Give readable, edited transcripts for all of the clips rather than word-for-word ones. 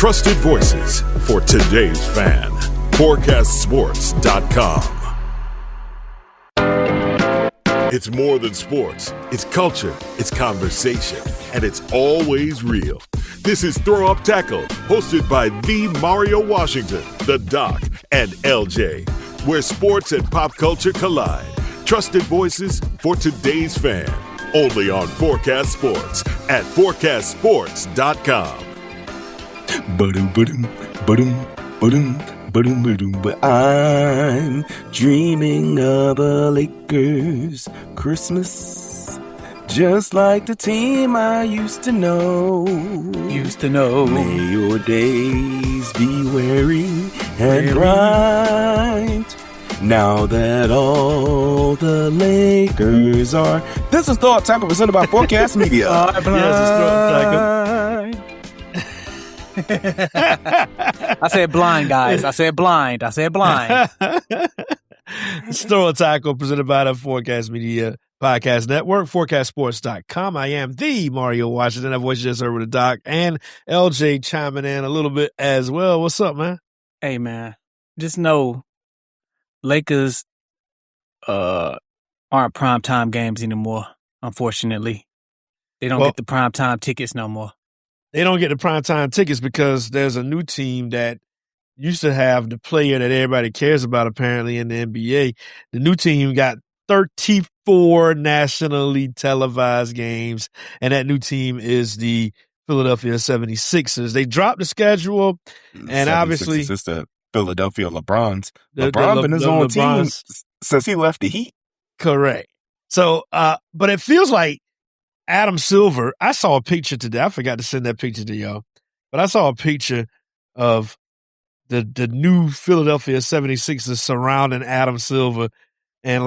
Trusted voices for today's fan. Fourcastsports.com. It's more than sports. It's culture. It's conversation. And it's always real. This is Throw Up Tackle, hosted by the Mario Washington, the Doc, and LJ, where sports and pop culture collide. Trusted voices for today's fan. Only on Fourcast Sports at Fourcastsports.com. But I'm dreaming of a Lakers Christmas, just like the team I used to know. May your days be weary and bright, now that all the Lakers are. This is Thought Tackle presented by Fourcast Media. Yes, it's Thought Tackle. I said blind, guys. I said blind. It's Throw a Tackle presented by the Fourcast Media Podcast Network, Fourcastsports.com. I am the Mario Washington. That voice you just heard with the Doc and LJ chiming in a little bit as well. What's up, man? Hey, man. Just know Lakers aren't primetime games anymore, unfortunately. They don't get the primetime tickets no more. They don't get the primetime tickets because there's a new team that used to have the player that everybody cares about, apparently, in the NBA. The new team got 34 nationally televised games, and that new team is the Philadelphia 76ers. They dropped the schedule, and obviously it's the Philadelphia LeBrons. LeBron been his own team since he left the Heat. Correct. So, but it feels like Adam Silver, I saw a picture today. I forgot to send that picture to y'all, but I saw a picture of the new Philadelphia 76ers surrounding Adam Silver and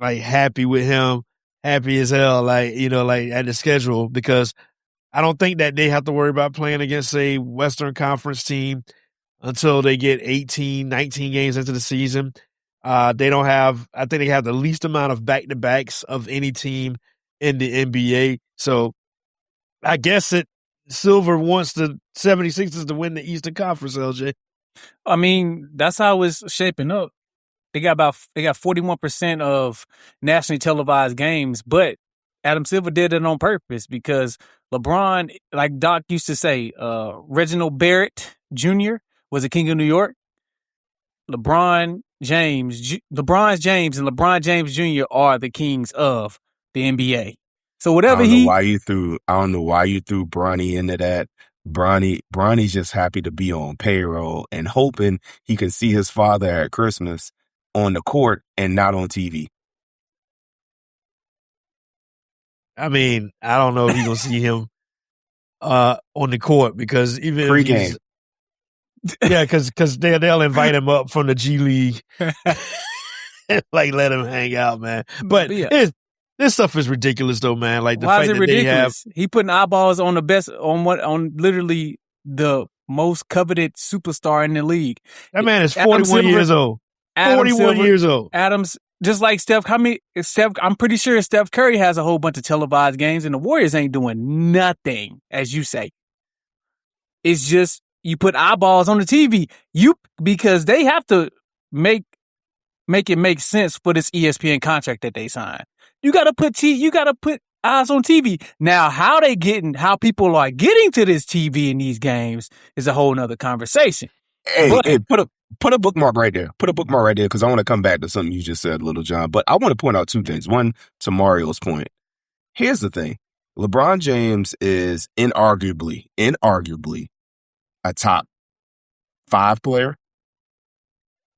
happy with him, happy as hell, at the schedule, because I don't think that they have to worry about playing against a Western Conference team until they get 18, 19 games into the season. I think they have the least amount of back-to-backs of any team in the NBA. So I guess Silver wants the 76ers to win the Eastern Conference, LJ. I mean, that's how it's shaping up. They got 41% of nationally televised games, but Adam Silver did it on purpose because LeBron, like Doc used to say, Reginald Barrett Jr. was a king of New York. LeBron James and LeBron James Jr. are the kings of the NBA. So whatever I don't know why you threw Bronny into that. Bronny's just happy to be on payroll and hoping he can see his father at Christmas on the court and not on TV. I mean, I don't know if you're gonna see him on the court, because even pre-game. Because they'll invite him up from the G League, let him hang out, man. But this stuff is ridiculous, though, man. Like the Why fact is it that ridiculous? He putting eyeballs on on literally the most coveted superstar in the league. That man is 41 years old. 41 years old. Adams, just like Steph. I'm pretty sure Steph Curry has a whole bunch of televised games, and the Warriors ain't doing nothing, as you say. It's just you put eyeballs on the TV. Because they have to make it make sense for this ESPN contract that they signed. You gotta put eyes on TV. Now, how people are getting to this TV in these games is a whole nother conversation. Hey, put a bookmark right there. Put a bookmark right there, because I want to come back to something you just said, Little John. But I want to point out two things. One, to Mario's point. Here's the thing. LeBron James is inarguably a top 5 player.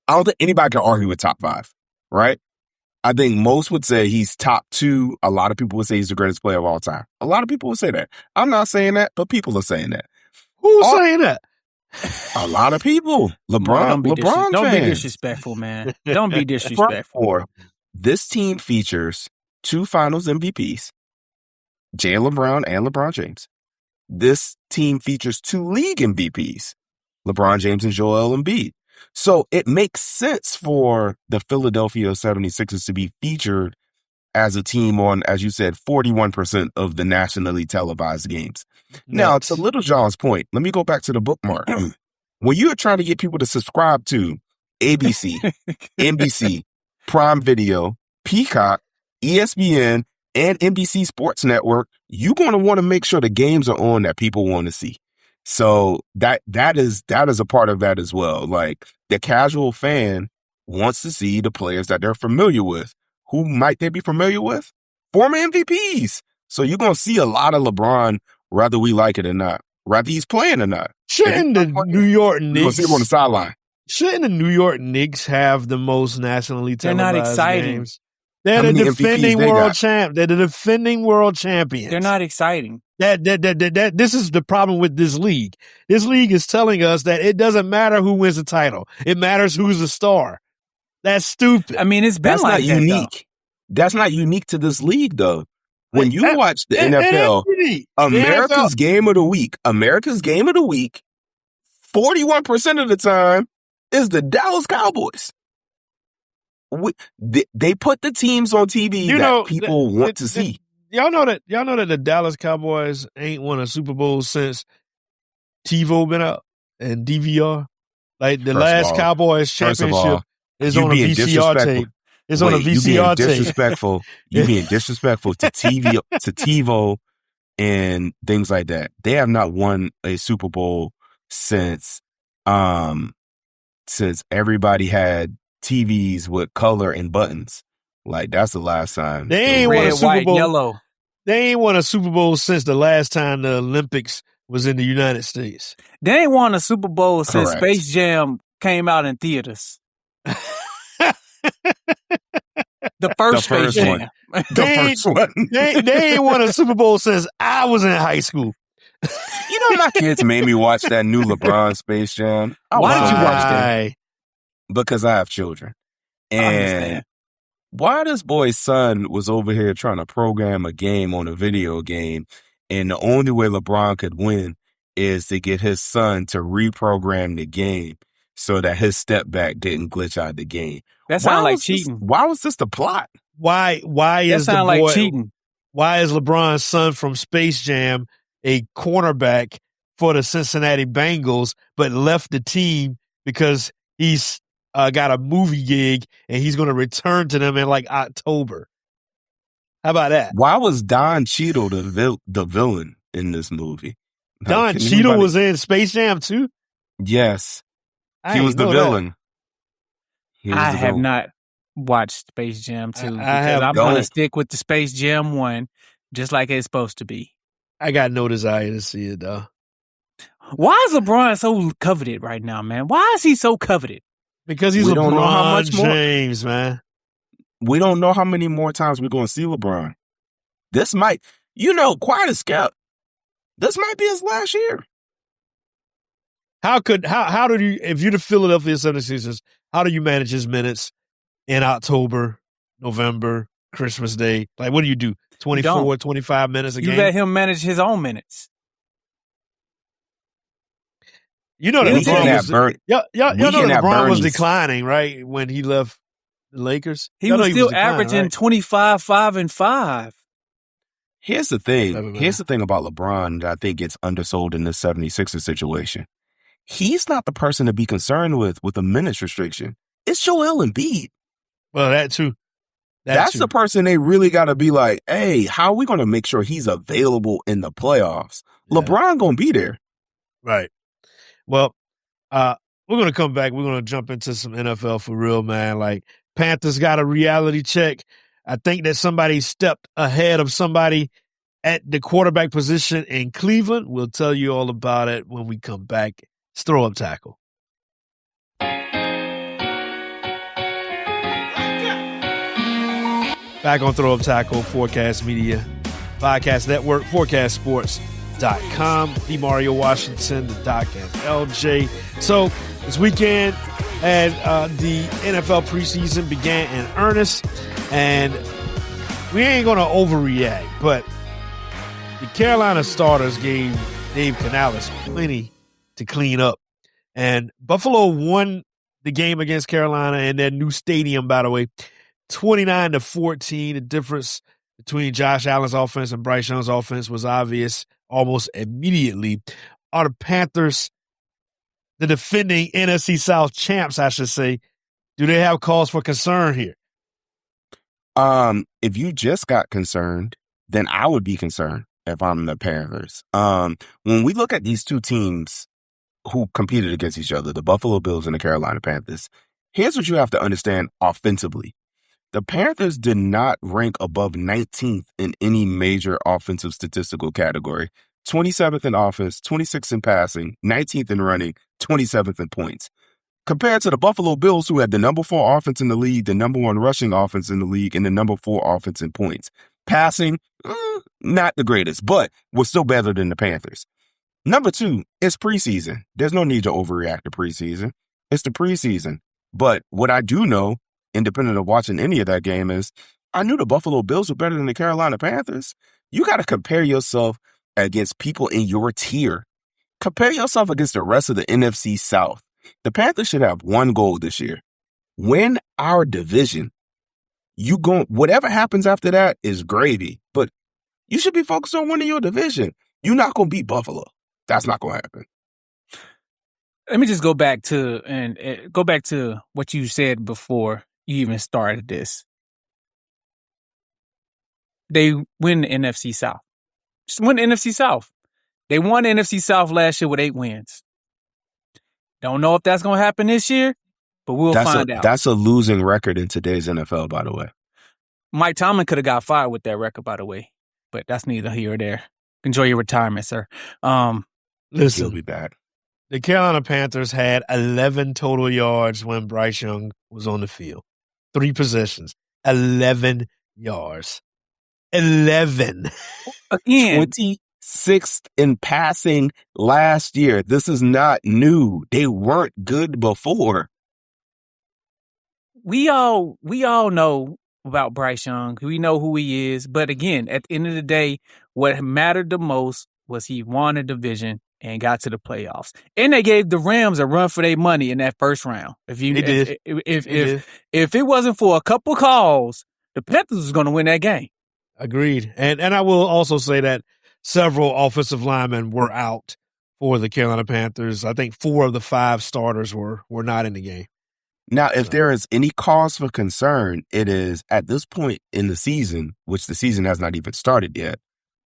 I don't think anybody can argue with top 5, right? I think most would say he's top 2. A lot of people would say he's the greatest player of all time. A lot of people would say that. I'm not saying that, but people are saying that. Who's saying that? A lot of people. LeBron Don't be disrespectful, man. Don't be disrespectful. This team features 2 finals MVPs, Jalen Brown and LeBron James. This team features 2 league MVPs, LeBron James and Joel Embiid. So it makes sense for the Philadelphia 76ers to be featured as a team on, as you said, 41% of the nationally televised games. Now, to Little John's point, let me go back to the bookmark. When you are trying to get people to subscribe to ABC, NBC, Prime Video, Peacock, ESPN, and NBC Sports Network, you're going to want to make sure the games are on that people want to see. So that is a part of that as well. Like, the casual fan wants to see the players that they're familiar with. Who might they be familiar with? Former MVPs. So you're going to see a lot of LeBron, whether we like it or not, whether he's playing or not. Shouldn't the New York Knicks see him on the sideline? Shouldn't the New York Knicks have the most nationally televised They're not exciting. games? They're the defending world champ. They're the defending world champions. They're not exciting. This is the problem with this league. This league is telling us that it doesn't matter who wins the title. It matters who's the star. That's stupid. I mean, it's been That's like not that, unique. That's not unique to this league, though. When you watch the NFL, America's Game of the Week, 41% of the time is the Dallas Cowboys. They put the teams on TV that people want to see. Y'all know that the Dallas Cowboys ain't won a Super Bowl since TiVo been out and DVR. Like, the last Cowboys championship is on a VCR tape. It's on a VCR tape. You being disrespectful to TiVo and things like that. They have not won a Super Bowl since everybody had TVs with color and buttons. Like, that's the last time. They ain't won a Super Bowl. Yellow. They ain't won a Super Bowl since the last time the Olympics was in the United States. They ain't won a Super Bowl since Space Jam came out in theaters. The first Space Jam. The first one. They ain't won a Super Bowl since I was in high school. You know, my kids made me watch that new LeBron Space Jam. Why did you watch that? Because I have children. And why this boy's son was over here trying to program a game on a video game, and the only way LeBron could win is to get his son to reprogram the game so that his step back didn't glitch out of the game. That sounds like cheating. Why was this the plot? Why is the boy like cheating? Why is LeBron's son from Space Jam a cornerback for the Cincinnati Bengals, but left the team because he's got a movie gig and he's going to return to them in like October? How about that? Why was Don Cheadle the villain in this movie? Don Cheadle was in Space Jam too? Yes. He was the villain. I have not watched Space Jam 2 because I'm going to stick with the Space Jam 1 just like it's supposed to be. I got no desire to see it, though. Why is LeBron so coveted right now, man? Why is he so coveted? Because he's LeBron James, man. We don't know how many more times we're going to see LeBron. This might, quiet as kept, this might be his last year. How do you, if you're the Philadelphia 76ers, how do you manage his minutes in October, November, Christmas Day? Like, what do you do? 24, 25 minutes a game? You let him manage his own minutes. You know that LeBron was declining, right, when he left the Lakers? He was still averaging 25, 5, and 5. Here's the thing. Here's the thing about LeBron that I think gets undersold in this 76ers situation. He's not the person to be concerned with a minutes restriction. It's Joel Embiid. Well, that too. That's the person they really got to be like, hey, how are we going to make sure he's available in the playoffs? Yeah. LeBron going to be there. Right. Well, we're going to come back. We're going to jump into some NFL for real, man. Like, Panthers got a reality check. I think that somebody stepped ahead of somebody at the quarterback position in Cleveland. We'll tell you all about it when we come back. It's Throw Up Tackle. Back on Throw Up Tackle, Fourcast Media Podcast Network, fourcastsports.com, the Mario Washington, the Doc, and LJ. So this weekend, and the NFL preseason began in earnest, and we ain't going to overreact, but the Carolina starters gave Dave Canales plenty to clean up. And Buffalo won the game against Carolina in their new stadium, by the way, 29-14. The difference between Josh Allen's offense and Bryce Young's offense was obvious almost immediately. Are the Panthers, the defending NFC South champs, I should say, do they have cause for concern here? If you just got concerned, then I would be concerned if I'm the Panthers. When we look at these two teams who competed against each other, the Buffalo Bills and the Carolina Panthers, here's what you have to understand offensively. The Panthers did not rank above 19th in any major offensive statistical category. 27th in offense, 26th in passing, 19th in running, 27th in points. Compared to the Buffalo Bills, who had the number 4 offense in the league, the number 1 rushing offense in the league, and the number 4 offense in points. Passing, not the greatest, but was still better than the Panthers. Number 2, it's preseason. There's no need to overreact to preseason. It's the preseason. But what I do know, independent of watching any of that game, is I knew the Buffalo Bills were better than the Carolina Panthers. You got to compare yourself against people in your tier. Compare yourself against the rest of the NFC South. The Panthers should have one goal this year. Win our division. Whatever happens after that is gravy, but you should be focused on winning your division. You're not going to beat Buffalo. That's not going to happen. Let me just go back to what you said before you even started this. They win the NFC South. Just win the NFC South. They won the NFC South last year with 8 wins. Don't know if that's going to happen this year, but we'll find out. That's a losing record in today's NFL, by the way. Mike Tomlin could have got fired with that record, by the way, but that's neither here or there. Enjoy your retirement, sir. Listen, He'll be back. The Carolina Panthers had 11 total yards when Bryce Young was on the field. 3 possessions, 11 yards. 11. Again. 26th in passing last year. This is not new. They weren't good before. We all know about Bryce Young. We know who he is. But again, at the end of the day, what mattered the most was he won a division and got to the playoffs. And they gave the Rams a run for their money in that first round. If it wasn't for a couple calls, the Panthers was going to win that game. Agreed. And I will also say that several offensive linemen were out for the Carolina Panthers. I think 4 of the 5 starters were not in the game. Now, if there is any cause for concern, it is at this point in the season, which the season has not even started yet,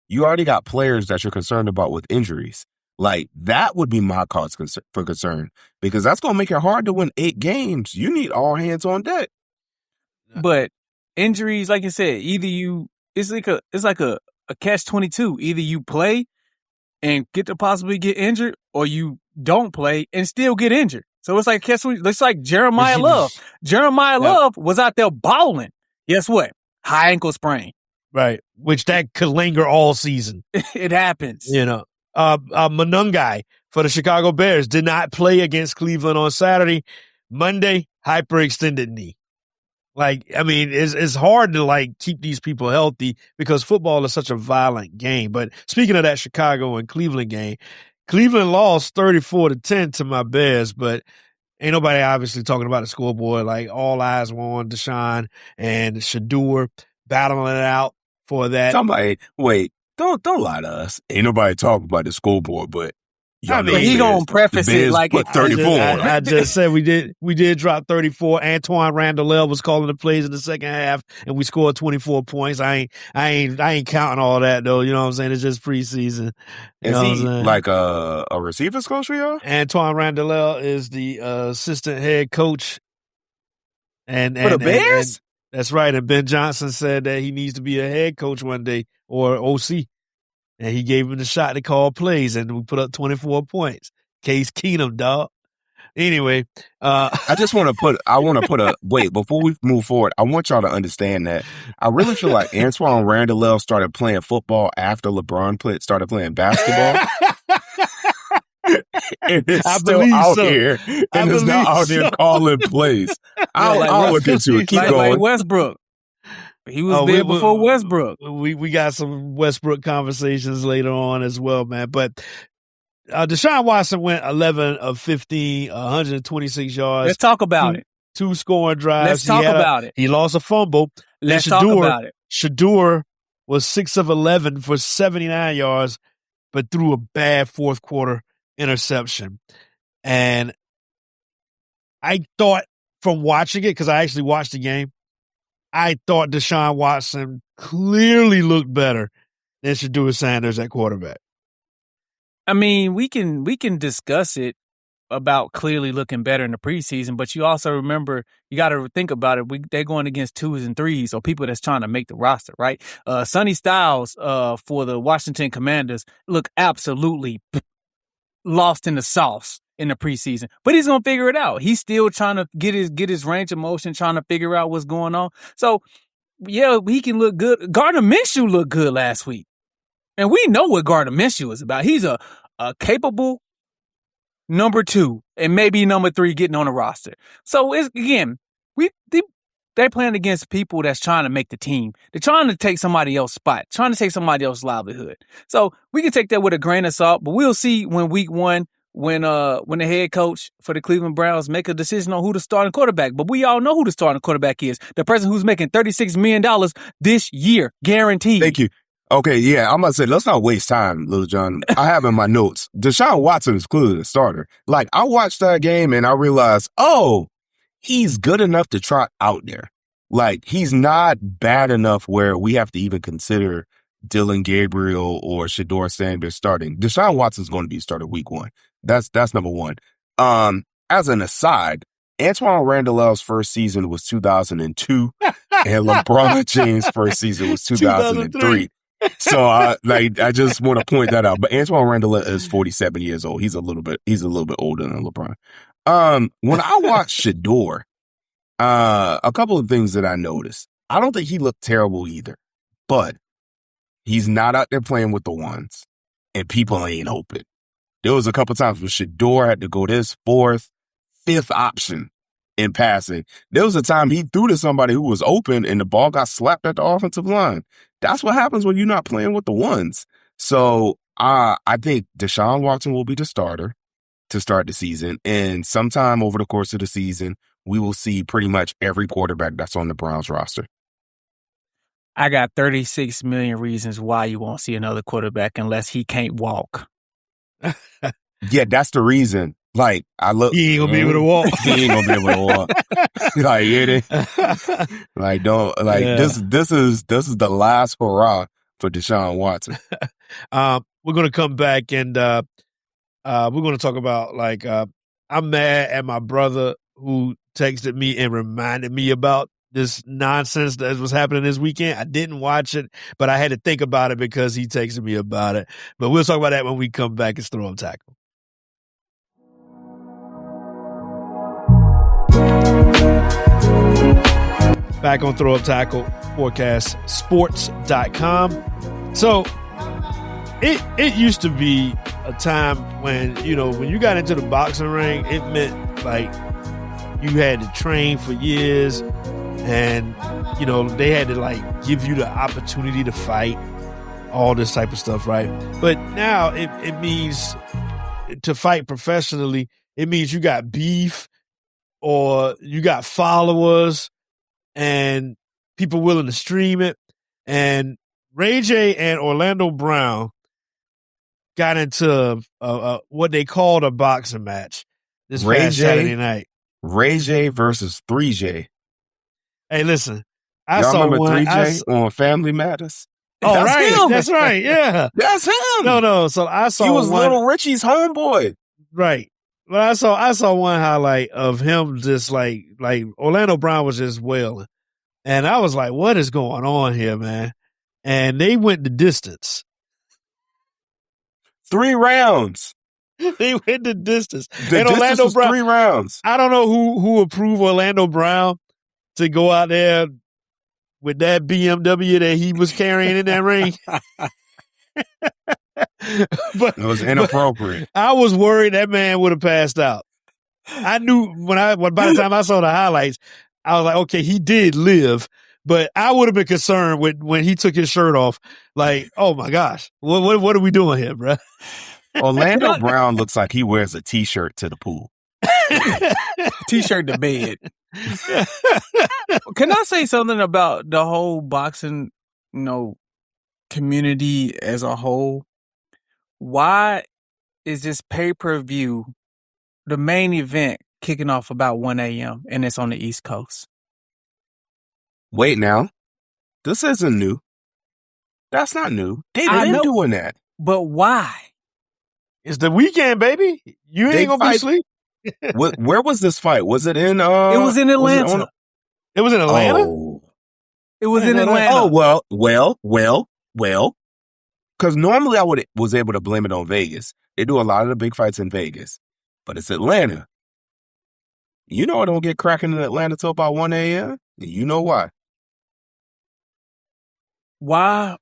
you already got players that you're concerned about with injuries. Like, that would be my cause for concern, because that's going to make it hard to win 8 games. You need all hands on deck. But injuries, like I said, it's like a catch-22. Either you play and get to possibly get injured, or you don't play and still get injured. So it's like catch-22. It's like Jeremiah Love. Love was out there balling. Guess what? High ankle sprain. Right. Which that could linger all season. It happens. You know. Monungai for the Chicago Bears did not play against Cleveland on Saturday. Monday, hyperextended knee. Like, I mean, it's hard to keep these people healthy because football is such a violent game. But speaking of that Chicago and Cleveland game, Cleveland lost 34-10 to my Bears, but ain't nobody obviously talking about the scoreboard. Like, all eyes were on Deshaun and Shedeur battling it out for that. Wait. Don't lie to us. Ain't nobody talking about the scoreboard, but he gonna preface it like put 34. I just said we did drop 34. Antoine Randall was calling the plays in the second half, and we scored 24 points. I ain't counting all that though. You know what I'm saying? It's just preseason. Is he like a receivers coach for y'all? Antoine Randall is the assistant head coach, and for the Bears. And that's right. And Ben Johnson said that he needs to be a head coach one day or OC. And he gave him the shot to call plays, and we put up 24 points. Case Keenum, dog. Anyway, I want to put wait, before we move forward, I want y'all to understand that I really feel like Antoine Randall started playing football after LeBron started playing basketball. And it's still out here, and it's not out here calling plays. I'll look into it. Keep going. Like Westbrook. He was there before Westbrook. We got some Westbrook conversations later on as well, man. But Deshaun Watson went 11 of 15, 126 yards. Let's talk about it. 2 scoring drives. Let's talk about it. He lost a fumble. Let's talk about it. Shedeur was 6 of 11 for 79 yards, but threw a bad fourth quarter interception. And I thought from watching it, because I actually watched the game, I thought Deshaun Watson clearly looked better than Shedeur Sanders at quarterback. I mean, we can discuss it about clearly looking better in the preseason, but you also remember, you got to think about it. They're going against 2s and 3s, or people that's trying to make the roster, right? Sonny Styles for the Washington Commanders look absolutely lost in the sauce in the preseason, but he's gonna figure it out. He's still trying to get his range of motion, trying to figure out what's going on. So yeah, he can look good. Gardner Minshew looked good last week, and we know what Gardner Minshew is about. He's a capable number 2 and maybe number 3 getting on the roster. So it's, again, they're playing against people that's trying to make the team. They're trying to take somebody else's spot, trying to take somebody else's livelihood. So we can take that with a grain of salt, but we'll see when week 1, when the head coach for the Cleveland Browns make a decision on who the starting quarterback. But we all know who the starting quarterback is. The person who's making $36 million this year, guaranteed. Thank you. Okay, yeah, I'm about to say, let's not waste time, Little John. I have in my notes, Deshaun Watson is clearly the starter. Like, I watched that game and I realized, he's good enough to trot out there. Like, he's not bad enough where we have to even consider Dylan Gabriel or Shedeur Sanders starting. Deshaun Watson's going to be started week 1. That's number 1. As an aside, Antoine Randall's first season was 2002, and LeBron James' first season was 2003. So I just want to point that out. But Antoine Randall is 47 years old. He's a little bit older than LeBron. When I watched Shedeur, a couple of things that I noticed. I don't think he looked terrible either, but he's not out there playing with the ones, and people ain't open. There was a couple times where Shedeur had to go to his 4th, 5th option in passing. There was a time he threw to somebody who was open and the ball got slapped at the offensive line. That's what happens when you're not playing with the ones. So I think Deshaun Watson will be the starter to start the season. And sometime over the course of the season, we will see pretty much every quarterback that's on the Browns roster. I got 36 million reasons why you won't see another quarterback unless he can't walk. Yeah, that's the reason. Like, I look. He ain't gonna be able to walk. He ain't gonna be able to walk. Like, like, don't, like, yeah. This is the last hurrah for Deshaun Watson. We're gonna come back and we're gonna talk about, like, I'm mad at my brother who texted me and reminded me about this nonsense that was happening this weekend. I didn't watch it, but I had to think about it because he texted me about it. But we'll talk about that when we come back. It's Throw Up Tackle. Back on Throw Up Tackle, Fourcastsports.com. So it used to be a time when, when you got into the boxing ring, it meant like you had to train for years and, they had to like give you the opportunity to fight, all this type of stuff, right? But now it means to fight professionally, it means you got beef or you got followers and people willing to stream it. And Ray J and Orlando Brown got into what they called a boxing match this past Saturday night. Ray J versus 3J. Hey, listen, Y'all remember 3J on Family Matters? Oh, that's right. him. That's right. Yeah. That's him. No. So I saw he was Little Richie's homeboy. Right. But I saw one highlight of him just like Orlando Brown was just wailing. And I was like, what is going on here, man? And they went the distance. 3 rounds. They went the distance. And Orlando Brown, 3 rounds. I don't know who approved Orlando Brown to go out there with that BMW that he was carrying in that ring. But it was inappropriate. I was worried that man would have passed out. I knew by the time I saw the highlights, I was like, okay, he did live, but I would have been concerned when he took his shirt off. Like, oh my gosh, what are we doing here, bro? Orlando Brown looks like he wears a T-shirt to the pool. T-shirt to bed. Can I say something about the whole boxing, community as a whole? Why is this pay-per-view, the main event, kicking off about 1 a.m. and it's on the East Coast? Wait now. This isn't new. That's not new. They've been doing that. But why? It's the weekend, baby. You ain't going to be asleep. Where was this fight? Was it in... it was in Atlanta. It was in Atlanta? Oh. It was in Atlanta. Oh, well. Because normally I was able to blame it on Vegas. They do a lot of the big fights in Vegas. But it's Atlanta. You know I don't get cracking in Atlanta till about 1 a.m. You know why. Why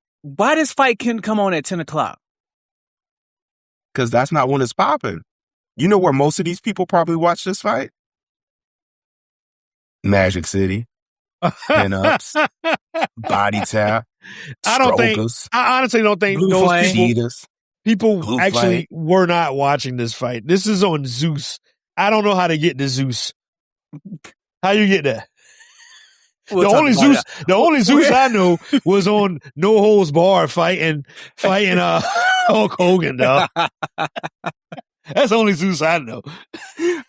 this fight couldn't come on at 10 o'clock? Because that's not when it's popping. You know where most of these people probably watch this fight? Magic City. Pin-ups. Body tap. I honestly don't think Blue those Flame. people Blue actually Flame. were not watching this fight. This is on Zeus. I don't know how to get to Zeus. How you get that? The only Zeus I know was on No Holds Barred fighting Hulk Hogan, dog. That's the only Zeus I know.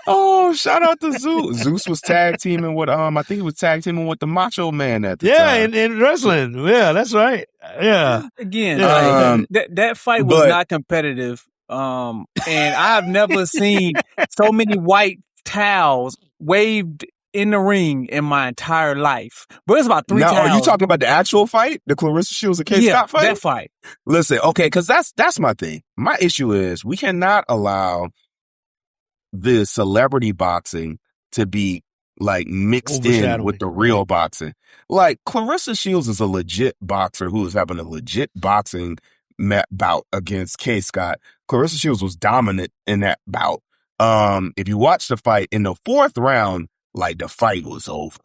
Oh, shout out to Zeus. Zeus was tag teaming with I think he was tag teaming with the Macho Man at the time. Yeah, in wrestling. Yeah, that's right. Yeah. Again, Yeah. that fight was not competitive. And I've never seen so many white towels waved in the ring in my entire life. But it's about 3 Now, towels. are you talking about the actual fight? The Clarissa Shields and K. Scott fight? That fight. Listen, okay, because that's my thing. My issue is we cannot allow the celebrity boxing to be like mixed in with the real boxing. Like Clarissa Shields is a legit boxer who is having a legit boxing bout against K. Scott. Clarissa Shields was dominant in that bout. If you watch the fight in the 4th round, like the fight was over.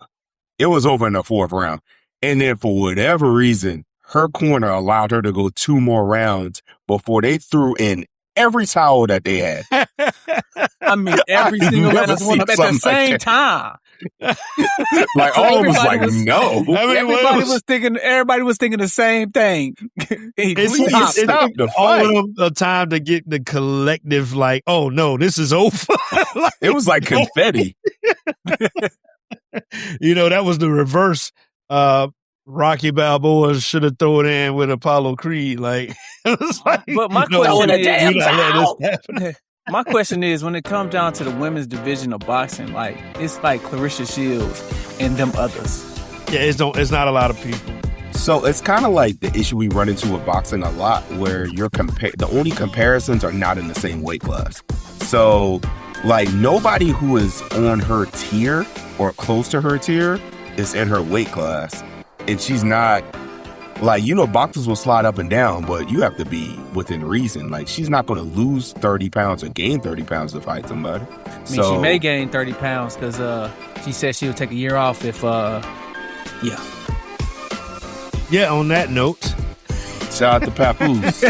It was over in the 4th round. And then for whatever reason, her corner allowed her to go 2 more rounds before they threw in every towel that they had. I mean, every single last one at the same time. Like all of them was like, no. Everybody was thinking the same thing. Stop the fight. All of them a time to get the collective like, oh no, this is over. It was like confetti. That was the reverse. Rocky Balboa should have thrown it in with Apollo Creed. Like, it was like, but my question is, when it comes down to the women's division of boxing, like it's like Clarissa Shields and them others. Yeah, it's not a lot of people. So it's kind of like the issue we run into with boxing a lot, where the only comparisons are not in the same weight class. So, like nobody who is on her tier or close to her tier is in her weight class. And she's not, like, boxers will slide up and down, but you have to be within reason. Like, she's not going to lose 30 pounds or gain 30 pounds to fight somebody. She may gain 30 pounds because she said she would take a year off if, Yeah, on that note. Shout out to Papoose.